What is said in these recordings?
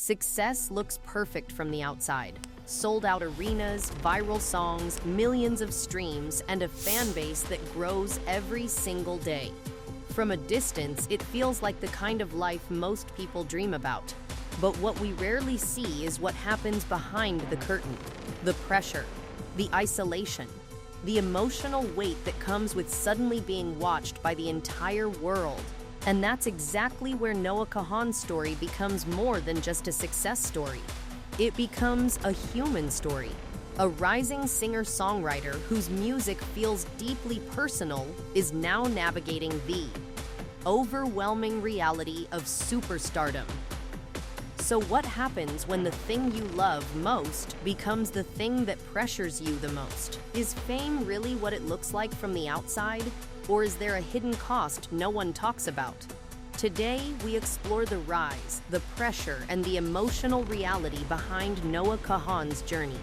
Success looks perfect from the outside. Sold out arenas, viral songs, millions of streams, and a fan base that grows every single day. From a distance, it feels like the kind of life most people dream about. But what we rarely see is what happens behind the curtain. The pressure, the isolation, the emotional weight that comes with suddenly being watched by the entire world. And that's exactly where Noah Kahan's story becomes more than just a success story. It becomes a human story. A rising singer-songwriter whose music feels deeply personal is now navigating the overwhelming reality of superstardom. So what happens when the thing you love most becomes the thing that pressures you the most? Is fame really what it looks like from the outside? Or is there a hidden cost no one talks about? Today, we explore the rise, the pressure, and the emotional reality behind Noah Kahan's journey.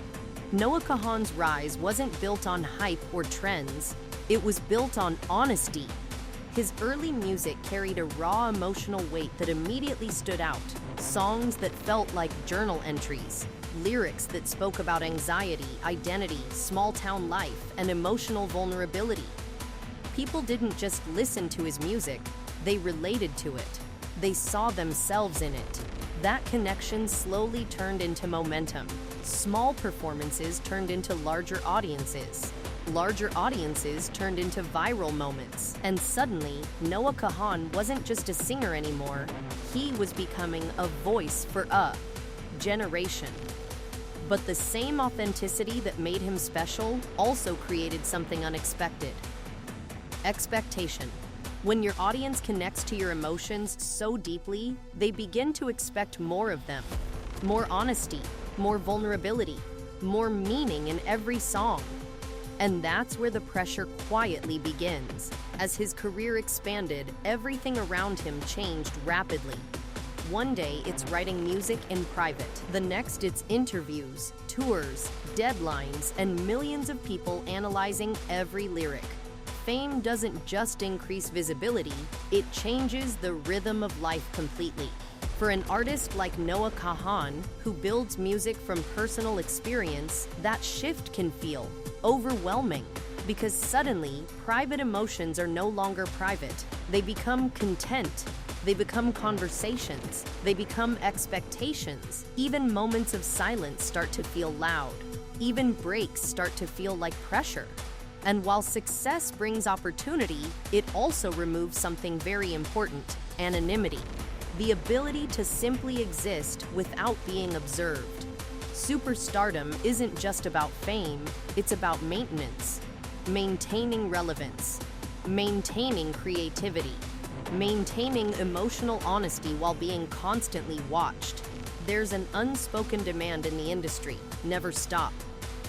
Noah Kahan's rise wasn't built on hype or trends. It was built on honesty. His early music carried a raw emotional weight that immediately stood out. Songs that felt like journal entries, lyrics that spoke about anxiety, identity, small-town life, and emotional vulnerability. People didn't just listen to his music, they related to it. They saw themselves in it. That connection slowly turned into momentum. Small performances turned into larger audiences. Larger audiences turned into viral moments. And suddenly, Noah Kahan wasn't just a singer anymore. He was becoming a voice for a generation. But the same authenticity that made him special also created something unexpected. Expectation. When your audience connects to your emotions so deeply, they begin to expect more of them. More honesty, more vulnerability, more meaning in every song. And that's where the pressure quietly begins. As his career expanded, everything around him changed rapidly. One day, it's writing music in private. The next, it's interviews, tours, deadlines, and millions of people analyzing every lyric. Fame doesn't just increase visibility, it changes the rhythm of life completely. For an artist like Noah Kahan, who builds music from personal experience, that shift can feel overwhelming, because suddenly, private emotions are no longer private. They become content. They become conversations. They become expectations. Even moments of silence start to feel loud. Even breaks start to feel like pressure. And while success brings opportunity, it also removes something very important: anonymity. The ability to simply exist without being observed. Superstardom isn't just about fame, it's about maintenance. Maintaining relevance. Maintaining creativity. Maintaining emotional honesty while being constantly watched. There's an unspoken demand in the industry: never stop.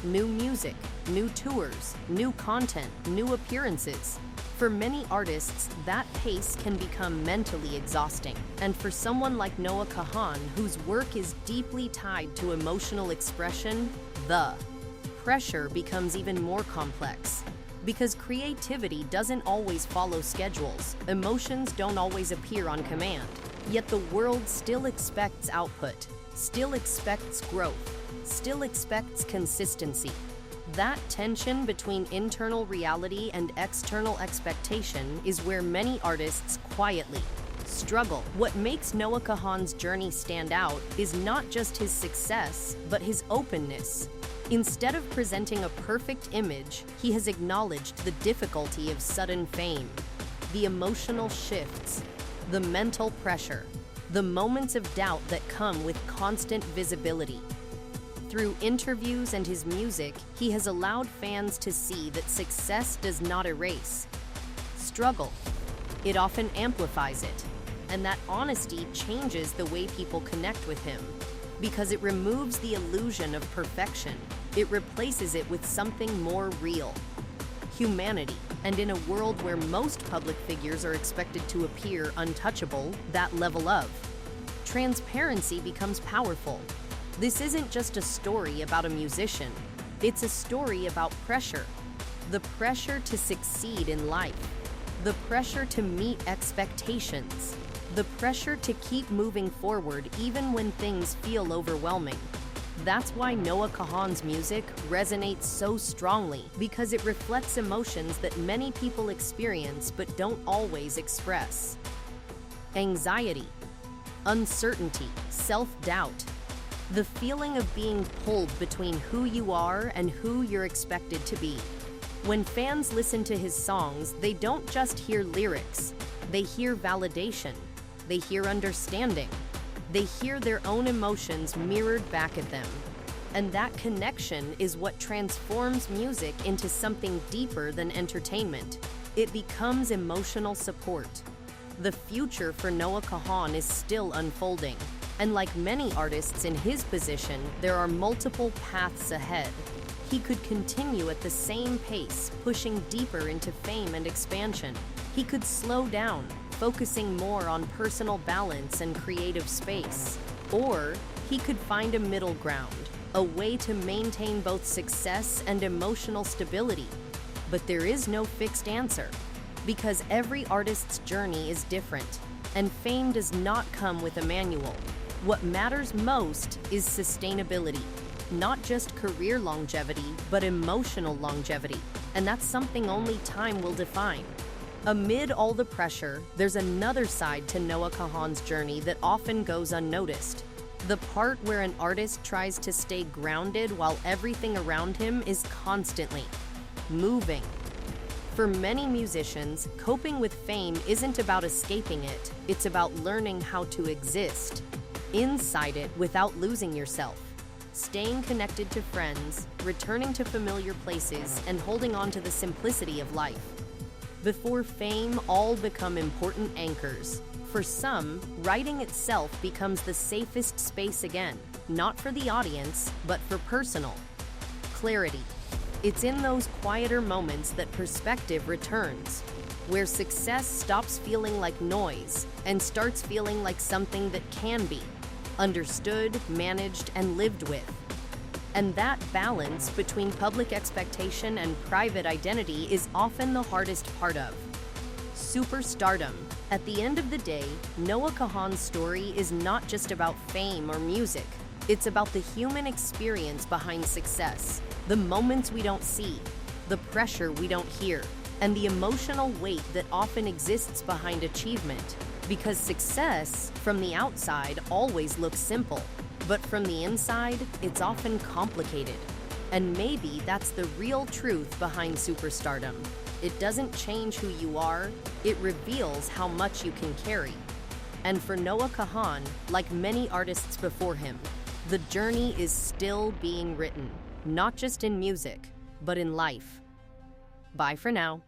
New music, new tours, new content, new appearances. For many artists, that pace can become mentally exhausting. And for someone like Noah Kahan, whose work is deeply tied to emotional expression, the pressure becomes even more complex. Because creativity doesn't always follow schedules, emotions don't always appear on command. Yet the world still expects output, still expects growth, still expects consistency. That tension between internal reality and external expectation is where many artists quietly struggle. What makes Noah Kahan's journey stand out is not just his success, but his openness. Instead of presenting a perfect image, he has acknowledged the difficulty of sudden fame, the emotional shifts, the mental pressure, the moments of doubt that come with constant visibility. Through interviews and his music, he has allowed fans to see that success does not erase struggle. It often amplifies it. And that honesty changes the way people connect with him. Because it removes the illusion of perfection. It replaces it with something more real: humanity. And in a world where most public figures are expected to appear untouchable, that level of transparency becomes powerful. This isn't just a story about a musician. It's a story about pressure. The pressure to succeed in life. The pressure to meet expectations. the pressure to keep moving forward even when things feel overwhelming. That's why Noah Kahan's music resonates so strongly, because it reflects emotions that many people experience but don't always express. Anxiety, uncertainty, self-doubt. The feeling of being pulled between who you are and who you're expected to be. When fans listen to his songs, they don't just hear lyrics. They hear validation. They hear understanding. They hear their own emotions mirrored back at them. And that connection is what transforms music into something deeper than entertainment. It becomes emotional support. The future for Noah Kahan is still unfolding. And like many artists in his position, there are multiple paths ahead. He could continue at the same pace, pushing deeper into fame and expansion. He could slow down, focusing more on personal balance and creative space. Or he could find a middle ground, a way to maintain both success and emotional stability. But there is no fixed answer, because every artist's journey is different, and fame does not come with a manual. What matters most is sustainability, not just career longevity, but emotional longevity. And that's something only time will define. Amid all the pressure, there's another side to Noah Kahan's journey that often goes unnoticed. The part where an artist tries to stay grounded while everything around him is constantly moving. For many musicians, coping with fame isn't about escaping it, it's about learning how to exist inside it without losing yourself. Staying connected to friends, returning to familiar places, and holding on to the simplicity of life. Before fame, all become important anchors. For some, writing itself becomes the safest space again, not for the audience, but for personal clarity. It's in those quieter moments that perspective returns, where success stops feeling like noise and starts feeling like something that can be understood, managed, and lived with. And that balance between public expectation and private identity is often the hardest part of superstardom. At the end of the day, Noah Kahan's story is not just about fame or music. It's about the human experience behind success, the moments we don't see, the pressure we don't hear, and the emotional weight that often exists behind achievement. Because success, from the outside, always looks simple, but from the inside, it's often complicated. And maybe that's the real truth behind superstardom. It doesn't change who you are, it reveals how much you can carry. And for Noah Kahan, like many artists before him, the journey is still being written, not just in music, but in life. Bye for now.